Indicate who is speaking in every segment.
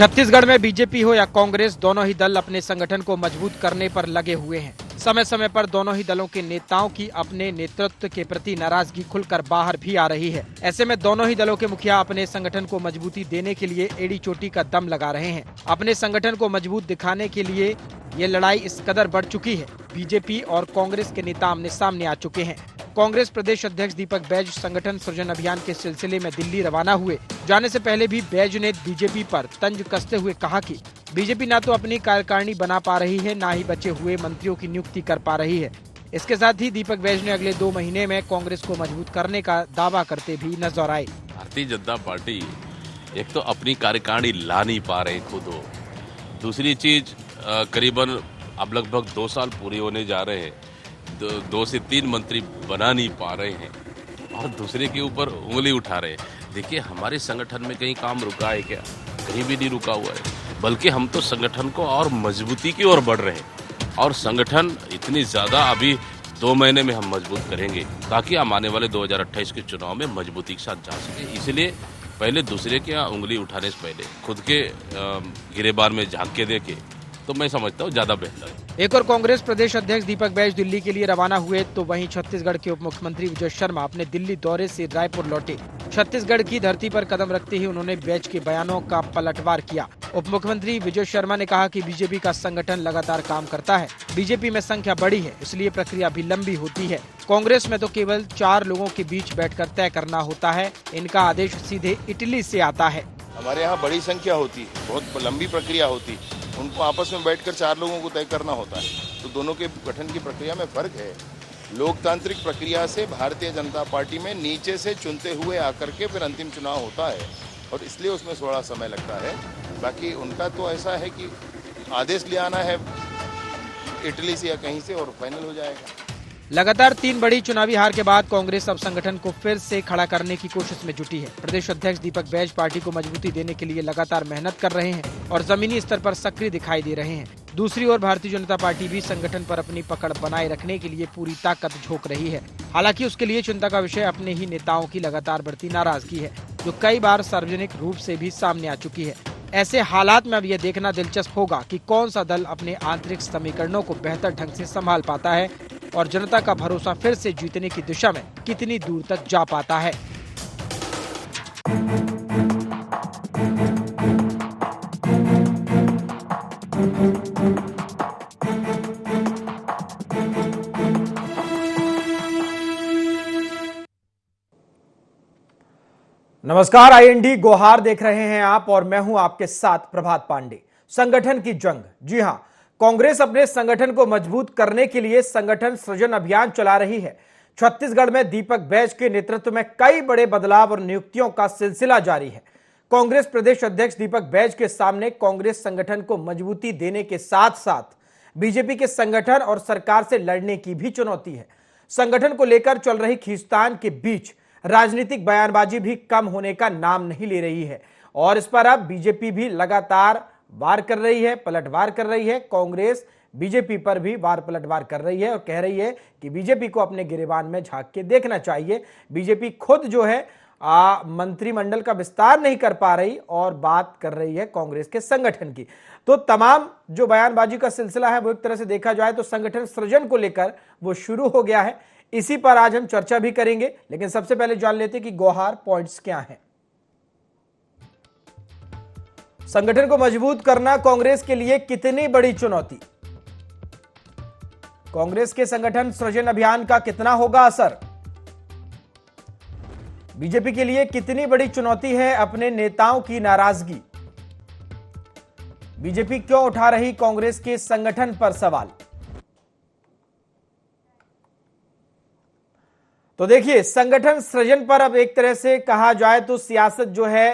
Speaker 1: छत्तीसगढ़ में बीजेपी हो या कांग्रेस, दोनों ही दल अपने संगठन को मजबूत करने पर लगे हुए हैं। समय समय पर दोनों ही दलों के नेताओं की अपने नेतृत्व के प्रति नाराजगी खुलकर बाहर भी आ रही है। ऐसे में दोनों ही दलों के मुखिया अपने संगठन को मजबूती देने के लिए एड़ी चोटी का दम लगा रहे हैं। अपने संगठन को मजबूत दिखाने के लिए ये लड़ाई इस कदर बढ़ चुकी है, बीजेपी और कांग्रेस के नेता आमने सामने आ चुके हैं। कांग्रेस प्रदेश अध्यक्ष दीपक बैज संगठन सृजन अभियान के सिलसिले में दिल्ली रवाना हुए। जाने से पहले भी बैज ने बीजेपी पर तंज कसते हुए कहा कि बीजेपी ना तो अपनी कार्यकारिणी बना पा रही है, ना ही बचे हुए मंत्रियों की नियुक्ति कर पा रही है। इसके साथ ही दीपक बैज ने अगले 2 महीने में कांग्रेस को मजबूत करने का दावा करते भी नजर आए।
Speaker 2: भारतीय जनता पार्टी एक तो अपनी कार्यकारिणी ला नहीं पा रहे खुद हो, दूसरी चीज करीबन अब लगभग 2 साल पूरे होने जा रहे हैं, 2 से 3 मंत्री बना नहीं पा रहे हैं और दूसरे के ऊपर उंगली उठा रहे हैं। देखिए, हमारे संगठन में कहीं काम रुका है क्या? कहीं भी नहीं रुका हुआ है, बल्कि हम तो संगठन को और मजबूती की ओर बढ़ रहे हैं और संगठन इतनी ज्यादा अभी 2 महीने में हम मजबूत करेंगे ताकि हम आने वाले 2028 के चुनाव में मजबूती के साथ जा सके। इसलिए पहले दूसरे के यहाँ उंगली उठाने से पहले खुद के गिरेबान में झांक के देखे तो मैं समझता हूँ ज्यादा बेहतर है।
Speaker 1: एक और कांग्रेस प्रदेश अध्यक्ष दीपक बैज दिल्ली के लिए रवाना हुए तो वहीं छत्तीसगढ़ के उप मुख्यमंत्री विजय शर्मा अपने दिल्ली दौरे से रायपुर लौटे। छत्तीसगढ़ की धरती पर कदम रखते ही उन्होंने बैज के बयानों का पलटवार किया। उप मुख्यमंत्री विजय शर्मा ने कहा कि बीजेपी का संगठन लगातार काम करता है, बीजेपी में संख्या बड़ी है, इसलिए प्रक्रिया भी लंबी होती है। कांग्रेस में तो केवल 4 लोगों के बीच बैठकर तय करना होता है, इनका आदेश सीधे इटली से आता है।
Speaker 3: हमारे यहाँ बड़ी संख्या होती है, बहुत लंबी प्रक्रिया होती है, उनको आपस में बैठकर 4 लोगों को तय करना होता है, तो दोनों के गठन की प्रक्रिया में फर्क है। लोकतांत्रिक प्रक्रिया से भारतीय जनता पार्टी में नीचे से चुनते हुए आकर के फिर अंतिम चुनाव होता है और इसलिए उसमें थोड़ा समय लगता है। बाकी उनका तो ऐसा है कि आदेश ले आना है इटली से या कहीं से और फाइनल हो जाएगा।
Speaker 1: लगातार 3 बड़ी चुनावी हार के बाद कांग्रेस अब संगठन को फिर से खड़ा करने की कोशिश में जुटी है। प्रदेश अध्यक्ष दीपक बैज पार्टी को मजबूती देने के लिए लगातार मेहनत कर रहे हैं और जमीनी स्तर पर सक्रिय दिखाई दे रहे हैं। दूसरी ओर भारतीय जनता पार्टी भी संगठन पर अपनी पकड़ बनाए रखने के लिए पूरी ताकत झोंक रही है। हालांकि उसके लिए चिंता का विषय अपने ही नेताओं की लगातार बढ़ती नाराजगी है, जो कई बार सार्वजनिक रूप से भी सामने आ चुकी है। ऐसे हालात में अब यह देखना दिलचस्प होगा कि कौन सा दल अपने आंतरिक समीकरणों को बेहतर ढंग से संभाल पाता है और जनता का भरोसा फिर से जीतने की दिशा में कितनी दूर तक जा पाता है। नमस्कार, IND गोहार देख रहे हैं आप और मैं हूं आपके साथ प्रभात पांडे। संगठन की जंग, जी हां, कांग्रेस अपने संगठन को मजबूत करने के लिए संगठन सृजन अभियान चला रही है। छत्तीसगढ़ में दीपक बैज के नेतृत्व में कई बड़े बदलाव और नियुक्तियों का सिलसिला जारी है। कांग्रेस प्रदेश अध्यक्ष दीपक बैज के सामने कांग्रेस संगठन को मजबूती देने के साथ साथ बीजेपी के संगठन और सरकार से लड़ने की भी चुनौती है। संगठन को लेकर चल रही खींचतान के बीच राजनीतिक बयानबाजी भी कम होने का नाम नहीं ले रही है और इस पर अब बीजेपी भी लगातार वार कर रही है, पलटवार कर रही है। कांग्रेस बीजेपी पर भी वार पलटवार कर रही है और कह रही है कि बीजेपी को अपने गिरेबान में झांक के देखना चाहिए। बीजेपी खुद जो है मंत्रिमंडल का विस्तार नहीं कर पा रही और बात कर रही है कांग्रेस के संगठन की। तो तमाम जो बयानबाजी का सिलसिला है वो एक तरह से देखा जाए तो संगठन सृजन को लेकर वो शुरू हो गया है। इसी पर आज हम चर्चा भी करेंगे, लेकिन सबसे पहले जान लेते हैं कि गोहार पॉइंट्स क्या हैं। संगठन को मजबूत करना कांग्रेस के लिए कितनी बड़ी चुनौती? कांग्रेस के संगठन सृजन अभियान का कितना होगा असर? बीजेपी के लिए कितनी बड़ी चुनौती है अपने नेताओं की नाराजगी? बीजेपी क्यों उठा रही कांग्रेस के संगठन पर सवाल? तो देखिए, संगठन सृजन पर अब एक तरह से कहा जाए तो सियासत जो है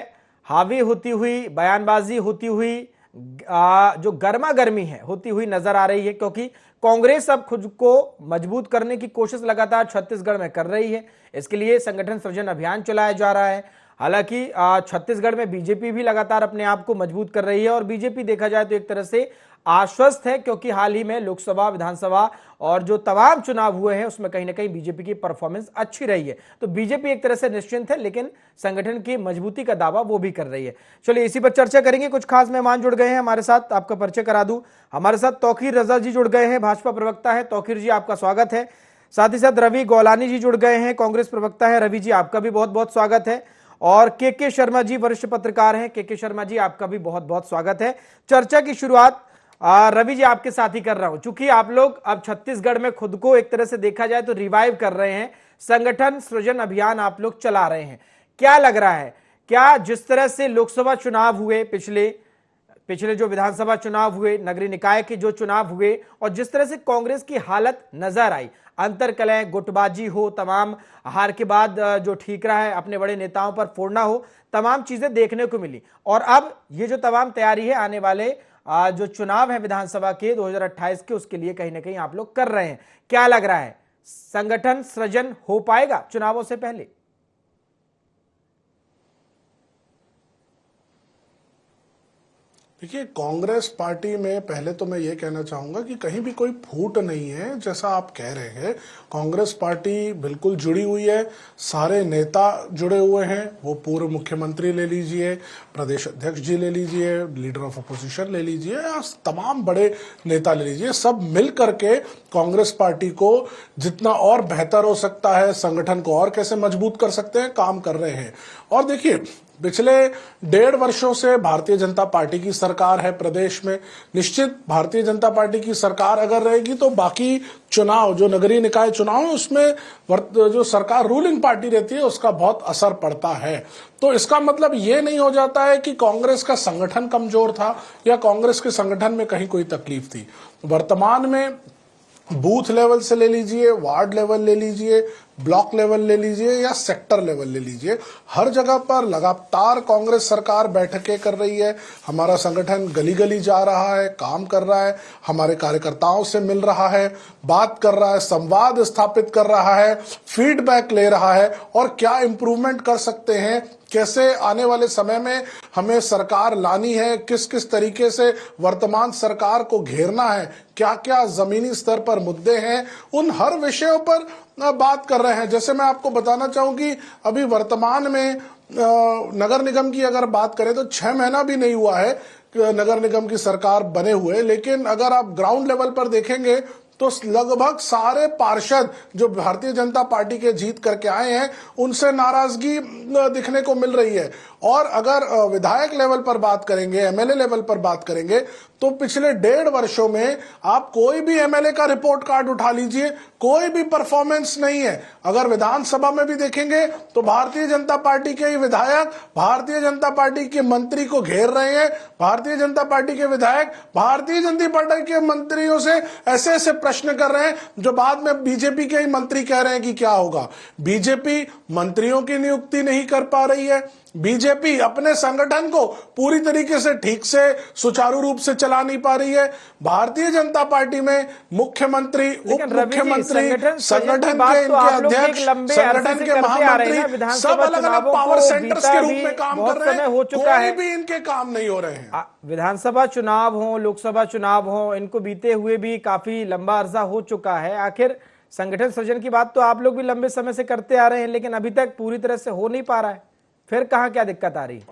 Speaker 1: हावी होती हुई, बयानबाजी होती हुई, जो गर्मा गर्मी है होती हुई नजर आ रही है, क्योंकि कांग्रेस अब खुद को मजबूत करने की कोशिश लगातार छत्तीसगढ़ में कर रही है। इसके लिए संगठन सृजन अभियान चलाया जा रहा है। हालांकि छत्तीसगढ़ में बीजेपी भी लगातार अपने आप को मजबूत कर रही है और बीजेपी देखा जाए तो एक तरह से आश्वस्त है, क्योंकि हाल ही में लोकसभा, विधानसभा और जो तमाम चुनाव हुए हैं उसमें कहीं ना कहीं बीजेपी की परफॉर्मेंस अच्छी रही है। तो बीजेपी एक तरह से निश्चिंत है, लेकिन संगठन की मजबूती का दावा वो भी कर रही है। चलिए इसी पर चर्चा करेंगे। कुछ खास मेहमान जुड़ गए हैं हमारे साथ, आपका परिचय करा दूं। हमारे साथ तौकीर रजा जी जुड़ गए हैं, भाजपा प्रवक्ता है। तौकीर जी, आपका स्वागत है। साथ ही साथ रवि गौलानी जी जुड़ गए हैं, कांग्रेस प्रवक्ता है। रवि जी, आपका भी बहुत बहुत स्वागत है। और के शर्मा जी, वरिष्ठ पत्रकार हैं। के शर्मा जी, आपका भी बहुत बहुत स्वागत है। चर्चा की शुरुआत रवि जी आपके साथ ही कर रहा हूं, चूंकि आप लोग अब छत्तीसगढ़ में खुद को एक तरह से देखा जाए तो रिवाइव कर रहे हैं, संगठन सृजन अभियान आप लोग चला रहे हैं। क्या लग रहा है, क्या जिस तरह से लोकसभा चुनाव हुए, पिछले जो विधानसभा चुनाव हुए, नगरीय निकाय के जो चुनाव हुए, और जिस तरह से कांग्रेस की हालत नजर आई, अंतरकलह, गुटबाजी हो, तमाम हार के बाद जो ठीक रहा है अपने बड़े नेताओं पर फोड़ना हो, तमाम चीजें देखने को मिली। और अब ये जो तमाम तैयारी है आने वाले जो चुनाव है विधानसभा के 2028 के, उसके लिए कहीं ना कहीं आप लोग कर रहे हैं। क्या लग रहा है, संगठन सृजन हो पाएगा चुनावों से पहले?
Speaker 4: देखिए, कांग्रेस पार्टी में पहले तो मैं ये कहना चाहूंगा कि कहीं भी कोई फूट नहीं है जैसा आप कह रहे हैं। कांग्रेस पार्टी बिल्कुल जुड़ी हुई है, सारे नेता जुड़े हुए हैं। वो पूर्व मुख्यमंत्री ले लीजिए, प्रदेश अध्यक्ष जी ले लीजिए, लीडर ऑफ अपोजिशन ले लीजिए, या तमाम बड़े नेता ले लीजिए, सब मिल करके कांग्रेस पार्टी को जितना और बेहतर हो सकता है, संगठन को और कैसे मजबूत कर सकते हैं, काम कर रहे हैं। और देखिए, पिछले 1.5 वर्षों से भारतीय जनता पार्टी की सरकार है प्रदेश में। निश्चित भारतीय जनता पार्टी की सरकार अगर रहेगी तो बाकी चुनाव, जो नगरीय निकाय चुनाव है, उसमें जो सरकार रूलिंग पार्टी रहती है उसका बहुत असर पड़ता है। तो इसका मतलब ये नहीं हो जाता है कि कांग्रेस का संगठन कमजोर था या कांग्रेस के संगठन में कहीं कोई तकलीफ थी। वर्तमान में बूथ लेवल से ले लीजिए, वार्ड लेवल ले लीजिए, ब्लॉक लेवल ले लीजिए या सेक्टर लेवल ले लीजिए, हर जगह पर लगातार कांग्रेस सरकार बैठकें कर रही है। हमारा संगठन गली गली जा रहा है, काम कर रहा है, हमारे कार्यकर्ताओं से मिल रहा है, बात कर रहा है, संवाद स्थापित कर रहा है, फीडबैक ले रहा है, और क्या इंप्रूवमेंट कर सकते हैं, कैसे आने वाले समय में हमें सरकार लानी है, किस किस तरीके से वर्तमान सरकार को घेरना है, क्या क्या जमीनी स्तर पर मुद्दे हैं, उन हर विषयों पर बात कर रहे हैं। जैसे मैं आपको बताना चाहूं कि अभी वर्तमान में नगर निगम की अगर बात करें तो 6 महीना भी नहीं हुआ है नगर निगम की सरकार बने हुए, लेकिन अगर आप ग्राउंड लेवल पर देखेंगे तो लगभग सारे पार्षद जो भारतीय जनता पार्टी के जीत करके आए हैं उनसे नाराजगी दिखने को मिल रही है। और अगर विधायक लेवल पर बात करेंगे, एमएलए लेवल पर बात करेंगे, तो पिछले 1.5 वर्षों में आप कोई भी एमएलए का रिपोर्ट कार्ड उठा लीजिए, कोई भी परफॉर्मेंस नहीं है। अगर विधानसभा में भी देखेंगे तो भारतीय जनता पार्टी के ही विधायक भारतीय जनता पार्टी के मंत्री को घेर रहे हैं, भारतीय जनता पार्टी के विधायक भारतीय जनता पार्टी के मंत्रियों से ऐसे ऐसे प्रश्न कर रहे हैं जो बाद में बीजेपी के ही मंत्री कह रहे हैं कि क्या होगा। बीजेपी मंत्रियों की नियुक्ति नहीं कर पा रही है, बीजेपी अपने संगठन को पूरी तरीके से ठीक से सुचारू रूप से चला नहीं पा रही है। भारतीय जनता पार्टी में मुख्यमंत्री, उप मुख्यमंत्री, संगठन के इनके अध्यक्ष, संगठन के महामंत्री सब अलग अलग पावर सेंटर्स के रूप में काम कर रहे हैं, कोई भी इनके काम नहीं हो रहे हैं।
Speaker 1: विधानसभा चुनाव हो, लोकसभा चुनाव हो, इनको बीते हुए भी काफी लंबा अरसा हो चुका है। आखिर संगठन सृजन की बात तो आप लोग भी लंबे समय से करते आ रहे हैं, लेकिन अभी तक पूरी तरह से हो नहीं पा रहा है। फिर कहां क्या दिक्कत आ रही है?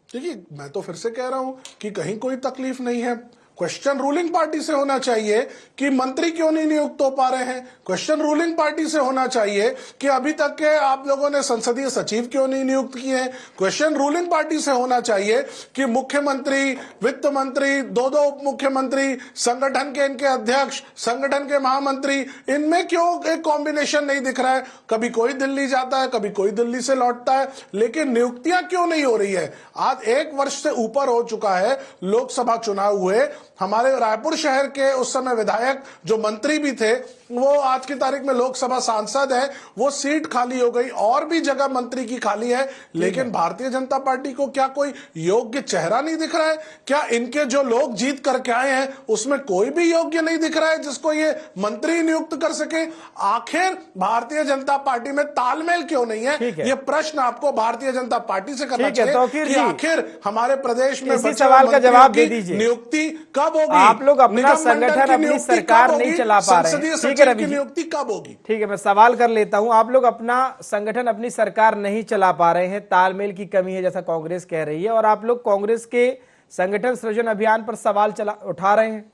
Speaker 4: देखिए, मैं तो फिर से कह रहा हूं कि कहीं कोई तकलीफ नहीं है। क्वेश्चन रूलिंग पार्टी से होना चाहिए कि मंत्री क्यों नहीं नियुक्त हो पा रहे हैं। क्वेश्चन रूलिंग पार्टी से होना चाहिए कि अभी तक के आप लोगों ने संसदीय सचिव क्यों नहीं नियुक्त किए हैं। क्वेश्चन रूलिंग पार्टी से होना चाहिए कि मुख्यमंत्री, वित्त मंत्री, दो उप मुख्यमंत्री, संगठन के इनके अध्यक्ष, संगठन के महामंत्री, इनमें क्यों एक कॉम्बिनेशन नहीं दिख रहा है। कभी कोई दिल्ली जाता है, कभी कोई दिल्ली से लौटता है, लेकिन नियुक्तियां क्यों नहीं हो रही है। आज 1 वर्ष से ऊपर हो चुका है, लोकसभा चुनाव हुए, हमारे रायपुर शहर के उस समय विधायक जो मंत्री भी थे वो आज की तारीख में लोकसभा सांसद है, वो सीट खाली हो गई, और भी जगह मंत्री की खाली है, लेकिन भारतीय जनता पार्टी को क्या कोई योग्य चेहरा नहीं दिख रहा है? क्या इनके जो लोग जीत करके आए हैं उसमें कोई भी योग्य नहीं दिख रहा है जिसको ये मंत्री नियुक्त कर सके? आखिर भारतीय जनता पार्टी में तालमेल क्यों नहीं है? ये प्रश्न आपको भारतीय जनता पार्टी से करना चाहिए कि आखिर हमारे प्रदेश में
Speaker 1: इसी सवाल का जवाब दे दीजिए।
Speaker 4: नियुक्ति कब होगी?
Speaker 1: आप लोग अपना संगठन, अपनी सरकार नहीं चला पा रहे हैं, ठीक है रवि जी,
Speaker 4: नियुक्ति कब होगी?
Speaker 1: ठीक है, मैं सवाल कर लेता हूं। आप लोग अपना संगठन, अपनी सरकार नहीं चला पा रहे हैं, तालमेल की कमी है जैसा कांग्रेस कह रही है, और आप लोग कांग्रेस के संगठन सृजन अभियान पर सवाल उठा रहे हैं।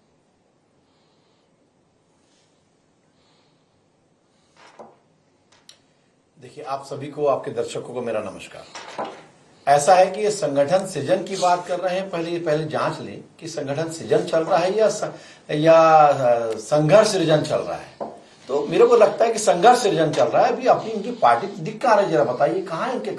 Speaker 5: देखिए, आप सभी को, आपके दर्शकों को मेरा नमस्कार। ऐसा है कि ये संगठन सृजन की बात कर रहे हैं, पहले जांच लें कि संगठन सृजन चल रहा है या संघर्ष सृजन चल रहा है। तो मेरे को लगता है कि संघर्ष सृजन चल रहा है। अभी अपनी इनकी पार्टी दिख कहाँ रही, जरा बताइए कहाँ है इनके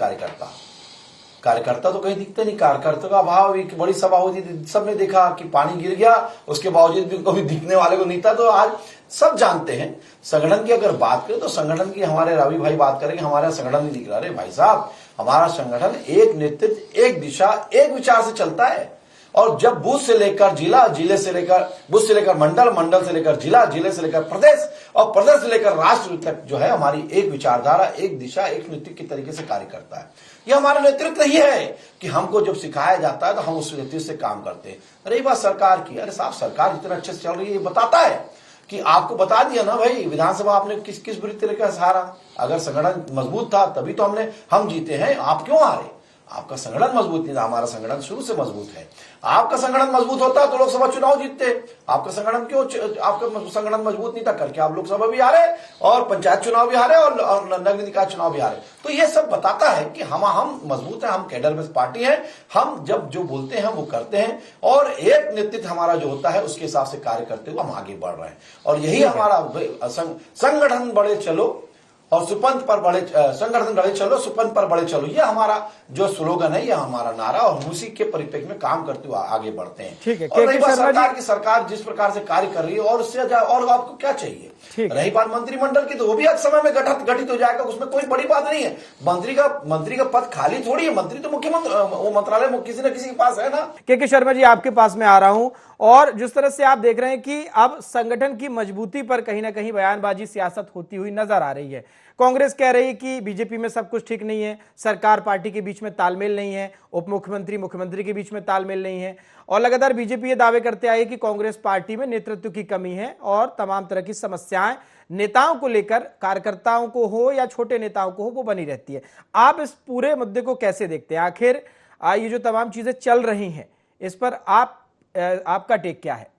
Speaker 5: कार्यकर्ता तो कहीं दिखते नहीं। कार्यकर्ता का अभाव, एक बड़ी सभा होती थी, सबने देखा कि पानी गिर गया, उसके बावजूद भी कभी दिखने वाले को नहीं था। तो आज सब जानते हैं। संगठन की अगर बात करें तो संगठन की हमारे रवि भाई बात करेंगे, हमारा संगठन नहीं दिख रहा। अरे भाई साहब, हमारा संगठन एक नेतृत्व, एक दिशा, एक विचार से चलता है। और जब बूथ से लेकर जिला, जिले से लेकर बूथ से लेकर मंडल, मंडल से लेकर जिला, जिले से लेकर प्रदेश, और प्रदेश से लेकर राष्ट्र तक जो है हमारी एक विचारधारा, एक दिशा, एक नेतृत्व के तरीके से कार्य करता है। ये हमारा नेतृत्व नहीं है कि हमको जब सिखाया जाता है तो हम उस नेतृत्व से काम करते हैं। रही बात सरकार की, अरे साहब, सरकार इतना अच्छे से चल रही है, ये बताता है कि आपको बता दिया ना भाई, विधानसभा आपने किस किस बुरी तरीके से हारा। अगर संगठन मजबूत था तभी तो हम जीते हैं। आप क्यों हारे? आपका संगठन मजबूत नहीं था, हमारा संगठन शुरू से मजबूत है। आपका संगठन मजबूत होता तो लोकसभा चुनाव जीतते। आपका संगठन मजबूत नहीं था, करके आप लोकसभा भी हारे और पंचायत चुनाव भी हारे और नगर निकाय चुनाव भी हारे। तो ये सब बताता है कि हम मजबूत है, हम कैडर बेस्ड पार्टी है। हम जब जो बोलते हैं वो करते हैं, और एक नेतृत्व हमारा जो होता है उसके हिसाब से कार्य करते हुए हम आगे बढ़ रहे हैं। और यही हमारा संगठन बढ़े चलो और सुपंथ पर बढ़े, संगठन बढ़े चलो, सुपंथ पर बढ़े चलो, ये हमारा जो स्लोगन है, ये हमारा नारा, और हम उसी के परिप्रेक्ष्य में काम करते हुए आगे बढ़ते हैं।
Speaker 1: ठीक है।
Speaker 5: और रही बात सरकार की, सरकार जिस प्रकार से कार्य कर रही है और उससे और आपको क्या चाहिए? रही बात मंत्रिमंडल की, तो वो भी आज समय में गठित हो जाएगा, उसमें कोई बड़ी बात नहीं है। मंत्री का पद खाली थोड़ी है, मंत्री तो मुख्यमंत्री, वो मंत्रालय किसी न किसी के पास है ना।
Speaker 1: के शर्मा जी, आपके पास में आ रहा हूं, और जिस तरह से आप देख रहे हैं कि अब संगठन की मजबूती पर कहीं ना कहीं बयानबाजी, सियासत होती हुई नजर आ रही है। कांग्रेस कह रही है कि बीजेपी में सब कुछ ठीक नहीं है, सरकार पार्टी के बीच में तालमेल नहीं है, उप मुख्यमंत्री मुख्यमंत्री के बीच में तालमेल नहीं है, और लगातार बीजेपी ये दावे करते आई कि कांग्रेस पार्टी में नेतृत्व की कमी है और तमाम तरह की समस्याएं नेताओं को लेकर, कार्यकर्ताओं को हो या छोटे नेताओं को हो, वो बनी रहती है। आप इस पूरे मुद्दे को कैसे देखते हैं? आखिर ये जो तमाम चीजें चल रही हैं, इस पर आपका टेक क्या है?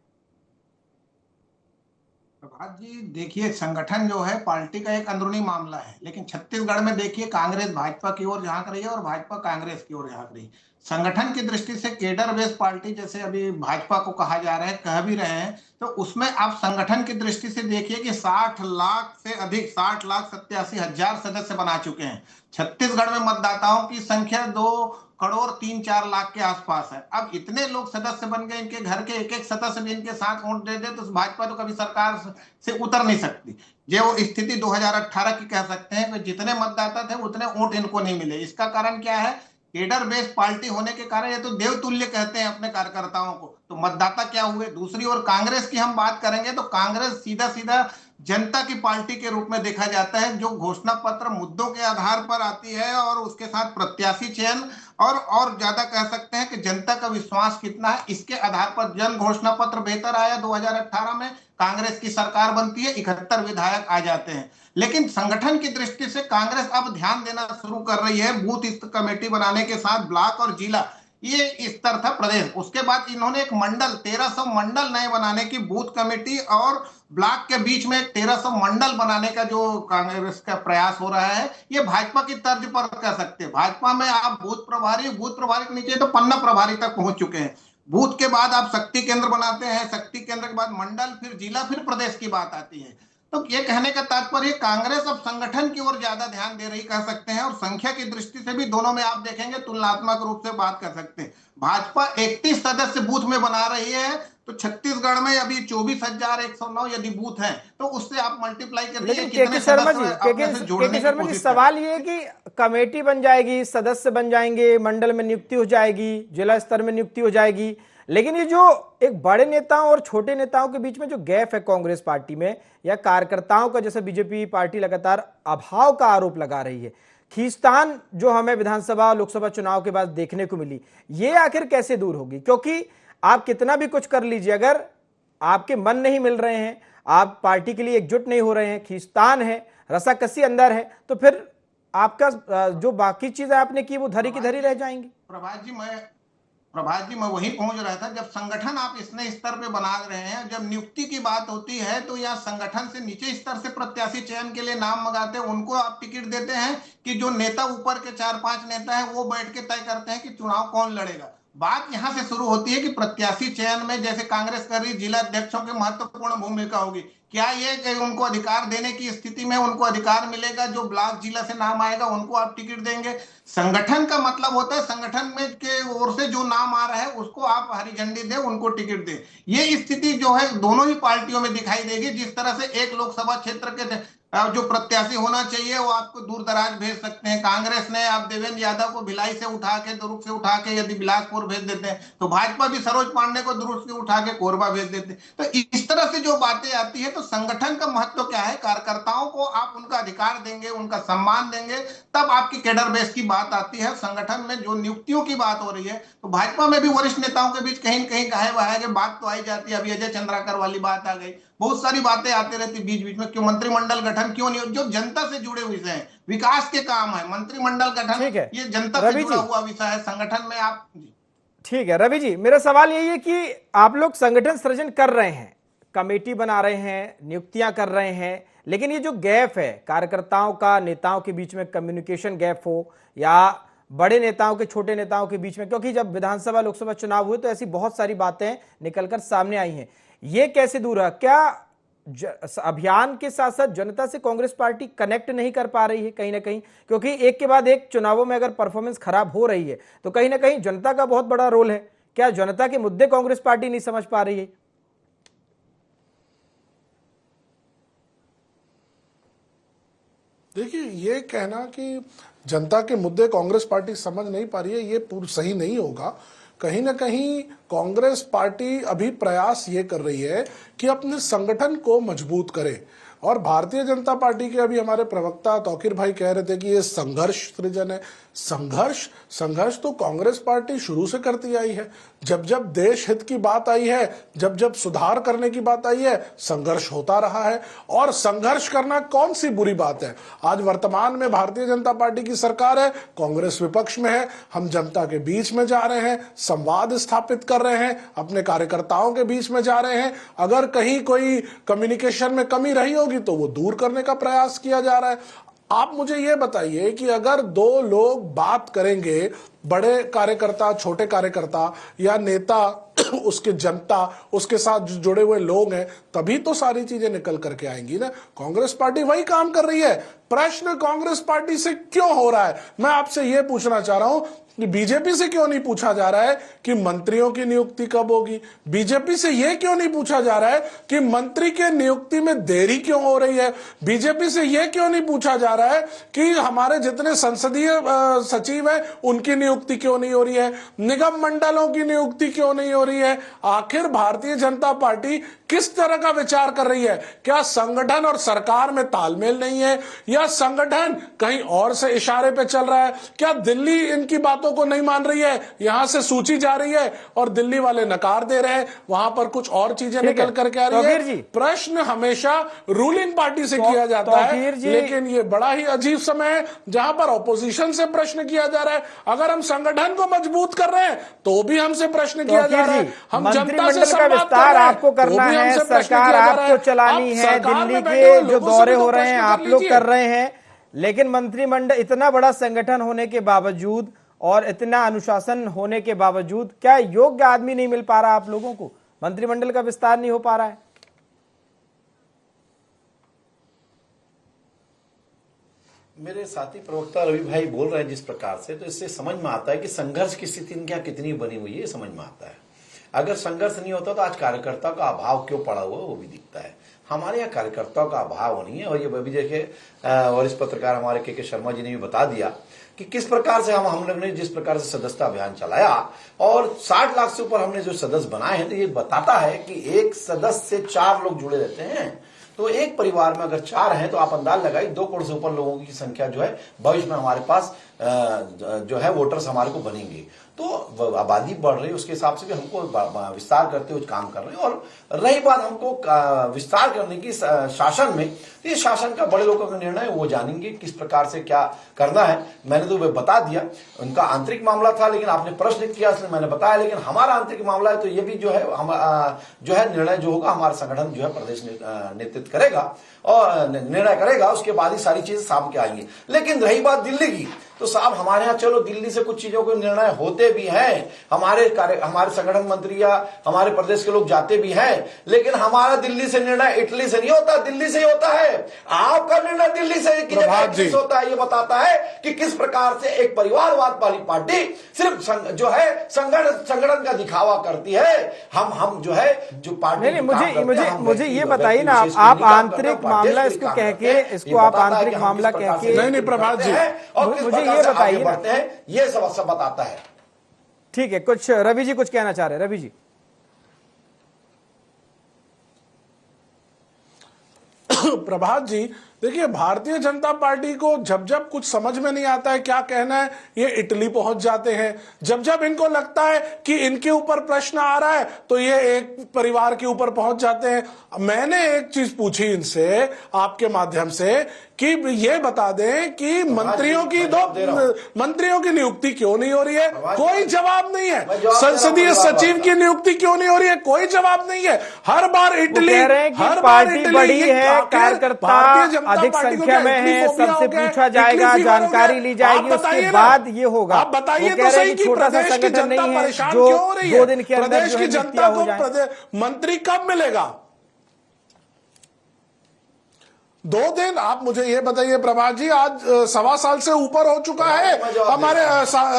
Speaker 6: प्रभात जी, देखिए, संगठन जो है पार्टी का एक अंदरूनी मामला है, लेकिन छत्तीसगढ़ में देखिए कांग्रेस भाजपा की ओर झांक रही है और भाजपा कांग्रेस की ओर झांक रही है। संगठन की दृष्टि से केडर बेस्ड पार्टी, जैसे अभी भाजपा को कहा जा रहा है, कह भी रहे हैं, तो उसमें आप संगठन की दृष्टि से देखिए कि 60 लाख से अधिक, 60,87,000 सदस्य बना चुके हैं। छत्तीसगढ़ में मतदाताओं की संख्या 2,03,04,00,000 के आसपास है। अब इतने लोग सदस्य बन गए, इनके घर के एक एक सदस्य भी इनके साथ वोट दे दे तो भाजपा तो कभी सरकार से उतर नहीं सकती। ये वो स्थिति 2018 की कह सकते हैं कि जितने मतदाता थे उतने वोट इनको नहीं मिले। इसका कारण क्या है? केडर बेस्ड पार्टी होने के कारण ये तो देवतुल्य कहते हैं अपने कार्यकर्ताओं को। तो मतदाता क्या हुए? दूसरी ओर कांग्रेस की हम बात करेंगे तो कांग्रेस सीधा सीधा जनता की पार्टी के रूप में देखा जाता है, जो घोषणा पत्र मुद्दों के आधार पर आती है और उसके साथ प्रत्याशी चयन और ज्यादा कह सकते हैं कि जनता का विश्वास कितना है, इसके आधार पर जन घोषणा पत्र बेहतर आया। 2018 में कांग्रेस की सरकार बनती है, 71 विधायक आ जाते हैं। लेकिन संगठन की दृष्टि से कांग्रेस अब ध्यान देना शुरू कर रही है, बूथ कमेटी बनाने के साथ ब्लॉक और जिला, ये स्तर था प्रदेश। उसके बाद इन्होंने एक मंडल, 1300 मंडल नए बनाने की, बूथ कमेटी और ब्लॉक के बीच में 1300 मंडल बनाने का जो कांग्रेस का प्रयास हो रहा है, ये भाजपा की तर्ज पर कह सकते हैं। भाजपा में आप बूथ प्रभारी के नीचे तो पन्ना प्रभारी तक पहुंच चुके हैं। बूथ के बाद आप शक्ति केंद्र बनाते हैं, शक्ति केंद्र के बाद मंडल, फिर जिला, फिर प्रदेश की बात आती है। तो ये कहने का तात्पर्य कांग्रेस अब संगठन की ओर ज्यादा ध्यान दे रही कह सकते हैं, और संख्या की दृष्टि से भी दोनों में आप देखेंगे तुलनात्मक रूप से बात कर सकते हैं। भाजपा 31 सदस्य बूथ में बना रही है तो छत्तीसगढ़ में अभी 24,109 यदि बूथ हैं, तो उससे आप मल्टीप्लाई करिए
Speaker 1: लेकिन
Speaker 6: कितने
Speaker 1: केके शर्मा जी,
Speaker 6: सदस्य अपने से जोड़ने
Speaker 1: केके
Speaker 6: की
Speaker 1: शर्मा जी,
Speaker 6: कोशिश करें।
Speaker 1: सवाल ये है कि कमेटी बन जाएगी, सदस्य बन जाएंगे, मंडल में नियुक्ति हो जाएगी, जिला स्तर में नियुक्ति हो जाएगी, लेकिन ये जो एक बड़े नेताओं और छोटे नेताओं के बीच में जो गैप है कांग्रेस पार्टी में, या कार्यकर्ताओं का, जैसे बीजेपी पार्टी लगातार अभाव का आरोप लगा रही है, खींचतान जो हमें विधानसभा लोकसभा चुनाव के बाद देखने को मिली, ये आखिर कैसे दूर होगी? क्योंकि आप कितना भी कुछ कर लीजिए, अगर आपके मन नहीं मिल रहे हैं, आप पार्टी के लिए एकजुट नहीं हो रहे हैं, खींचतान है, रसाकसी अंदर है, तो फिर आपका जो बाकी चीजें आपने की वो धरी की धरी रह जाएंगी।
Speaker 6: प्रभात जी, मैं वही पहुंच रहा था। जब संगठन आप इतने स्तर पे बना रहे हैं, जब नियुक्ति की बात होती है तो यहाँ संगठन से नीचे स्तर से प्रत्याशी चयन के लिए नाम मंगाते हैं, उनको आप टिकट देते हैं कि जो नेता ऊपर के 4-5 नेता हैं वो बैठ के तय करते हैं कि चुनाव कौन लड़ेगा। बात यहां से शुरू होती है कि प्रत्याशी चयन में जैसे कांग्रेस कर रही, जिला अध्यक्षों की महत्वपूर्ण भूमिका होगी। क्या ये कि उनको अधिकार देने की स्थिति में उनको अधिकार मिलेगा, जो ब्लॉक जिला से नाम आएगा उनको आप टिकट देंगे? संगठन का मतलब होता है संगठन में के ओर से जो नाम आ रहा है उसको आप हरी झंडी दें, उनको टिकट दें। ये स्थिति जो है दोनों ही पार्टियों में दिखाई देगी। जिस तरह से एक लोकसभा क्षेत्र के जो प्रत्याशी होना चाहिए वो आपको दूर दराज भेज सकते हैं। कांग्रेस ने आप देवेंद्र यादव को भिलाई से उठा के, दुर्ग से उठा के यदि बिलासपुर भेज देते हैं, तो भाजपा भी सरोज पांडे को दुर्ग से उठा के कोरबा भेज देते हैं। तो इस तरह से जो बातें आती है, तो संगठन का महत्व क्या है? कार्यकर्ताओं को आप उनका अधिकार देंगे, उनका सम्मान देंगे, तब आपकी कैडर बेस की बात आती है। संगठन में जो नियुक्तियों की बात हो रही है, तो भाजपा में भी वरिष्ठ नेताओं के बीच कहीं न कहीं गाहे बहाए के बात तो आई जाती है। अभी अजय चंद्राकर वाली बात आ गई, बहुत सारी बातें आती रहती बीच बीच में। क्यों मंत्रिमंडल गठन क्यों नहीं? जो जनता से जुड़े विषय हैं, विकास के काम है, मंत्रिमंडल गठन ये जनता से जुड़ा हुआ विषय है। संगठन में आप
Speaker 1: ठीक है रवि जी, मेरा सवाल यही है कि आप लोग संगठन सृजन कर रहे हैं, कमेटी बना रहे हैं, नियुक्तियां कर रहे हैं, लेकिन ये जो गैप है कार्यकर्ताओं का नेताओं के बीच में, कम्युनिकेशन गैप हो या बड़े नेताओं के छोटे नेताओं के बीच में, क्योंकि जब विधानसभा लोकसभा चुनाव हुए तो ऐसी बहुत सारी बातें निकलकर सामने आई हैं, ये कैसे दूर है? क्या अभियान के साथ साथ जनता से कांग्रेस पार्टी कनेक्ट नहीं कर पा रही है कहीं ना कहीं? क्योंकि एक के बाद एक चुनावों में अगर परफॉर्मेंस खराब हो रही है तो कहीं ना कहीं जनता का बहुत बड़ा रोल है। क्या जनता के मुद्दे कांग्रेस पार्टी नहीं समझ पा रही है?
Speaker 4: देखिए, ये कहना कि जनता के मुद्दे कांग्रेस पार्टी समझ नहीं पा रही है, ये पूर्ण सही नहीं होगा। कहीं ना कहीं कांग्रेस पार्टी अभी प्रयास ये कर रही है कि अपने संगठन को मजबूत करे। और भारतीय जनता पार्टी के अभी हमारे प्रवक्ता तौकीर भाई कह रहे थे कि ये संघर्ष सृजन है। संघर्ष तो कांग्रेस पार्टी शुरू से करती आई है। जब जब देश हित की बात आई है, जब जब सुधार करने की बात आई है, संघर्ष होता रहा है। और संघर्ष करना कौन सी बुरी बात है? आज वर्तमान में भारतीय जनता पार्टी की सरकार है, कांग्रेस विपक्ष में है, हम जनता के बीच में जा रहे हैं, संवाद स्थापित कर रहे हैं, अपने कार्यकर्ताओं के बीच में जा रहे हैं। अगर कहीं कोई कम्युनिकेशन में कमी रही होगी तो वो दूर करने का प्रयास किया जा रहा है। आप मुझे ये बताइए कि अगर दो लोग बात करेंगे, बड़े कार्यकर्ता, छोटे कार्यकर्ता या नेता, उसके जनता, उसके साथ जो जुड़े हुए लोग हैं, तभी तो सारी चीजें निकल करके आएंगी ना। कांग्रेस पार्टी वही काम कर रही है। प्रश्न कांग्रेस पार्टी से क्यों हो रहा है? मैं आपसे ये पूछना चाह रहा हूं कि बीजेपी से क्यों नहीं पूछा जा रहा है कि मंत्रियों की नियुक्ति कब होगी? बीजेपी से यह क्यों नहीं पूछा जा रहा है कि मंत्री के नियुक्ति में देरी क्यों हो रही है? बीजेपी से यह क्यों नहीं पूछा जा रहा है कि हमारे जितने संसदीय सचिव हैं उनकी नियुक्ति क्यों नहीं हो रही है? निगम मंडलों की नियुक्ति क्यों नहीं हो रही है? आखिर भारतीय जनता पार्टी किस तरह का विचार कर रही है? क्या संगठन और सरकार में तालमेल नहीं है, या संगठन कहीं और से इशारे पे चल रहा है? क्या दिल्ली इनकी बातों को नहीं मान रही है? यहां से सूची जा रही है और दिल्ली वाले नकार दे रहे हैं, वहां पर कुछ और चीजें निकल करके आ रही है। प्रश्न हमेशा रूलिंग पार्टी से किया जाता है, लेकिन ये बड़ा ही अजीब समय है जहां पर ऑपोजिशन से प्रश्न किया जा रहा है। अगर हम संगठन को मजबूत कर रहे हैं तो भी हमसे प्रश्न किया जा रहा है। हम जनता से संवाद कर रहे हैं,
Speaker 1: आपको करना है, सरकार आपको चलानी है, दिल्ली के जो दौरे हो रहे हैं आप लोग कर रहे हैं, लेकिन मंत्रिमंडल, इतना बड़ा संगठन होने के बावजूद और इतना अनुशासन होने के बावजूद क्या योग्य आदमी नहीं मिल पा रहा आप लोगों को? मंत्रिमंडल का विस्तार नहीं हो पा रहा है?
Speaker 5: मेरे साथी प्रवक्ता रवि भाई बोल रहे हैं जिस प्रकार से, तो इससे समझ में आता है कि संघर्ष की स्थिति इनके यहाँ कितनी बनी हुई है, समझ में आता है। अगर संघर्ष नहीं होता तो आज कार्यकर्ता का अभाव क्यों पड़ा हुआ वो भी दिखता है। हमारे यहाँ कार्यकर्ताओं का अभाव नहीं है। और ये भी देखिए वरिष्ठ पत्रकार हमारे के शर्मा जी ने भी बता दिया कि किस प्रकार से हम लोग ने जिस प्रकार से सदस्यता अभियान चलाया और 60 लाख से ऊपर हमने जो सदस्य बनाए हैं, तो ये बताता है कि एक सदस्य से 4 लोग जुड़े रहते हैं। तो एक परिवार में अगर 4 हैं तो आप अंदाज लगाइए 2 करोड़ से ऊपर लोगों की संख्या जो है भविष्य में हमारे पास जो है वोटर्स हमारे को बनेंगे। तो आबादी बढ़ रही है, उसके हिसाब से भी हमको विस्तार करते हुए काम कर रहे हैं। और रही बात हमको विस्तार करने की शासन में, तो ये शासन का बड़े लोगों का निर्णय, वो जानेंगे किस प्रकार से क्या करना है। मैंने तो वह बता दिया, उनका आंतरिक मामला था, लेकिन आपने प्रश्न किया इसलिए मैंने बताया। लेकिन हमारा आंतरिक मामला है, तो ये भी जो है हम जो है निर्णय जो होगा हमारा संगठन जो है प्रदेश नेतृत्व करेगा और निर्णय करेगा, उसके बाद ही सारी चीजें सामने आएंगी। लेकिन रही बात दिल्ली की, तो साहब हमारे यहाँ चलो दिल्ली से कुछ चीजों के निर्णय होते भी हैं, हमारे संगठन मंत्री या हमारे प्रदेश के लोग जाते भी हैं, लेकिन हमारा दिल्ली से निर्णय इटली से नहीं होता, दिल्ली से ही होता है। आपका निर्णय दिल्ली से होता है। ये बताता है कि किस प्रकार से एक परिवारवाद वाली पार्टी सिर्फ जो है संगठन का दिखावा करती है। हम जो है जो पार्टी
Speaker 1: मुझे ये बताइए ना, आप आंतरिक मामला इसको कह के, इसको आप आंतरिक मामला कह के,
Speaker 4: नहीं प्रभात जी,
Speaker 1: मुझे ये बताइए ना,
Speaker 5: ये सब बताता है।
Speaker 1: ठीक है, कुछ रवि जी कुछ कहना चाह रहे हैं। रवि जी।
Speaker 4: प्रभात जी, देखिए भारतीय जनता पार्टी को जब जब कुछ समझ में नहीं आता है क्या कहना है, ये इटली पहुंच जाते हैं। जब जब इनको लगता है कि इनके ऊपर प्रश्न आ रहा है तो ये एक परिवार के ऊपर पहुंच जाते हैं। मैंने एक चीज पूछी इनसे आपके माध्यम से कि ये बता दें कि मंत्रियों की नियुक्ति क्यों नहीं हो रही है, कोई जवाब नहीं है। संसदीय सचिव की नियुक्ति क्यों नहीं हो रही है, कोई जवाब नहीं है। हर बार इटली,
Speaker 1: हर पार्टी बड़ी है, कार्यकर्ता अधिक संख्या में है, सबसे पूछा जाएगा, जानकारी ली जाएगी, उसके बाद ये होगा।
Speaker 4: आप बताइए तो सही कि प्रदेश की जनता परेशान क्यों हो रही है?
Speaker 1: 2 दिन के अंदर
Speaker 4: प्रदेश की जनता को मंत्री कब मिलेगा? 2 दिन। आप मुझे ये बताइए प्रभात जी, आज 1.25 साल से ऊपर हो चुका है हमारे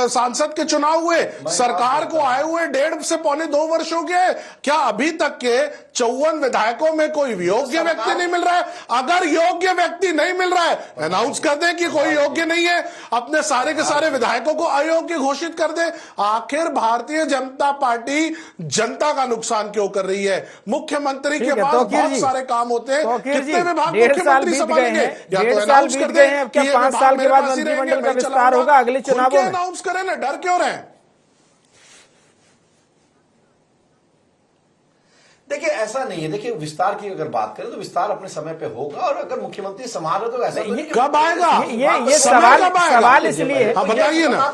Speaker 4: सांसद के चुनाव हुए, सरकार को आए हुए 1.5 से पौने 2 वर्ष हो गए। क्या अभी तक के 54 विधायकों में कोई योग्य व्यक्ति नहीं मिल रहा है? अगर योग्य व्यक्ति नहीं मिल रहा है, अनाउंस कर दे कि कोई योग्य नहीं है, अपने सारे के सारे विधायकों को अयोग्य घोषित कर दे। आखिर भारतीय जनता पार्टी जनता का नुकसान क्यों कर रही है? मुख्यमंत्री के पास बहुत सारे काम होते हैं, कितने विभाग मुख्यमंत्री
Speaker 1: बीत गए हैं, 1.5 साल बीत गए हैं। अब क्या 5 साल के बाद मंत्रिमंडल का विस्तार होगा अगले चुनावों में?
Speaker 4: अनाउंस करें ना, डर क्यों रहे?
Speaker 5: देखिए ऐसा नहीं है। देखिए विस्तार की अगर बात करें तो विस्तार अपने समय पे होगा, और अगर मुख्यमंत्री संभाल रहे तो ऐसा तो
Speaker 4: कब आएगा?
Speaker 1: ये सवाल इसलिए
Speaker 4: बताइए ना,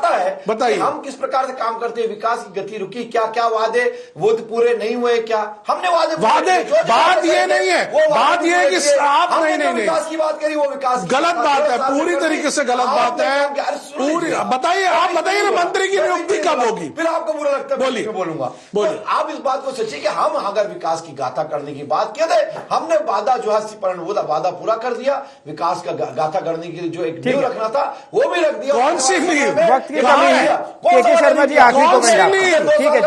Speaker 4: बताइए
Speaker 5: हम किस प्रकार से काम करते हैं, विकास की गति रुकी, क्या क्या वादे वो पूरे नहीं हुए, क्या हमने वादे
Speaker 4: बात ये नहीं है, बात ये है कि आप नहीं
Speaker 5: विकास की बात करी, वो विकास
Speaker 4: गलत बात है, पूरी तरीके से गलत बात है पूरी। बताइए, आप बताइए ना, मंत्री की नियुक्ति कब होगी?
Speaker 5: फिर आपको बुरा लगता है,
Speaker 4: बोलिए,
Speaker 5: बोलूंगा।
Speaker 4: बोलिए।
Speaker 5: आप इस बात को सोचिए कि हम अगर विकास की गाथा करने की बात किए थे, हमने वादा जो है वादा पूरा कर दिया। विकास का गाथा करने की जो एक नींव रखना था वो भी रख दिया।
Speaker 4: कौन सी नींव?
Speaker 1: वक्त की कमी है। के शर्मा जी आखिरी कमेंट, ठीक है,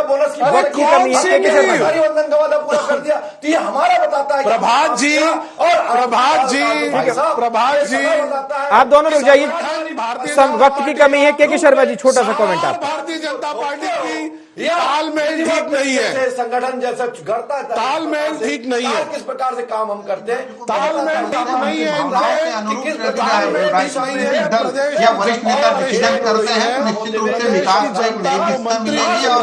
Speaker 1: वक्त की कमी है। के शर्मा जी
Speaker 5: परिवर्तन का वादा पूरा कर दिया, तो ये हमारा बताता है।
Speaker 4: प्रभात जी, प्रभात जी,
Speaker 1: आप दोनों रुक जाइए, वक्त की कमी है। के शर्मा जी छोटा सा कमेंट आप।
Speaker 4: भारतीय जनता पार्टी की तालमेल ठीक नहीं है,
Speaker 5: संगठन जैसा गढ़ता है,
Speaker 4: तालमेल ठीक नहीं है।
Speaker 5: किस प्रकार से काम हम करते हैं,
Speaker 6: तालमेल ठीक नहीं है। या वरिष्ठ नेता डिसीजन करते हैं तो निश्चित रूप से विकास को एक नई दिशा मिलेगी और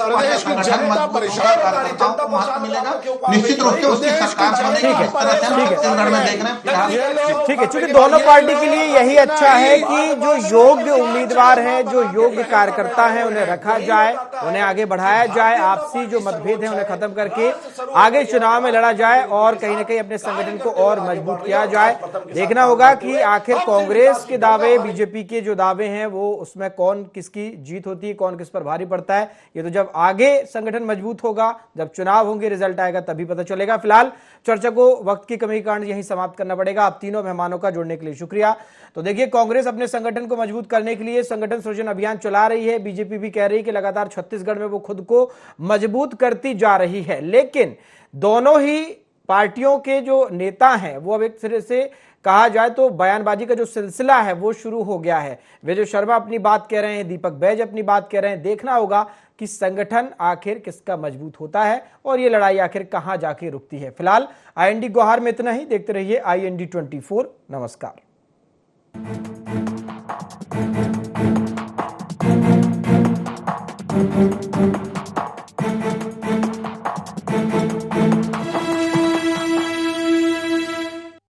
Speaker 6: प्रदेश की जनता परेशान कार्यकर्ताओं को महत्व मिलेगा। निश्चित रूप से उसकी सरकार बनेगी। इस तरह से हम छत्तीसगढ़ में देख रहे हैं।
Speaker 1: ठीक है, चूंकि दोनों पार्टी के लिए यही अच्छा है कि जो योग्य उम्मीदवार हैं, जो योग्य कार्यकर्ता हैं, उन्हें रखा जाए, उन्हें आगे बढ़ाया जाए, आपसी जो मतभेद हैं उन्हें खत्म करके आगे चुनाव में लड़ा जाए और कहीं ना कहीं अपने संगठन को और मजबूत किया जाए। देखना होगा कि आखिर कांग्रेस के दावे, बीजेपी के जो दावे हैं, वो उसमें कौन किसकी जीत होती है, कौन किस पर भारी पड़ता है। ये तो जब आगे संगठन मजबूत होगा, जब चुनाव होंगे, रिजल्ट आएगा, तभी पता चलेगा। फिलहाल चर्चा को वक्त की कमी के कारण यहीं समाप्त करना पड़ेगा। आप तीनों मेहमानों का जुड़ने के लिए शुक्रिया। तो देखिए, कांग्रेस अपने संगठन को मजबूत करने के लिए संगठन सृजन अभियान चला रही है। बीजेपी भी कह रही है कि लगातार 36 छत्तीसगढ़ में वो खुद को मजबूत करती जा रही है। लेकिन दोनों ही पार्टियों के जो नेता हैं वो अब एक तरह से कहा जाए तो बयानबाजी का जो सिलसिला है वो शुरू हो गया है। विजय शर्मा अपनी बात कह रहे हैं, दीपक बैज अपनी बात कह रहे हैं। देखना होगा कि संगठन आखिर किसका मजबूत होता है और ये लड़ाई आखिर कहां जाके रुकती है। फिलहाल IND गोहार में इतना ही। देखते रहिए IND 24। नमस्कार।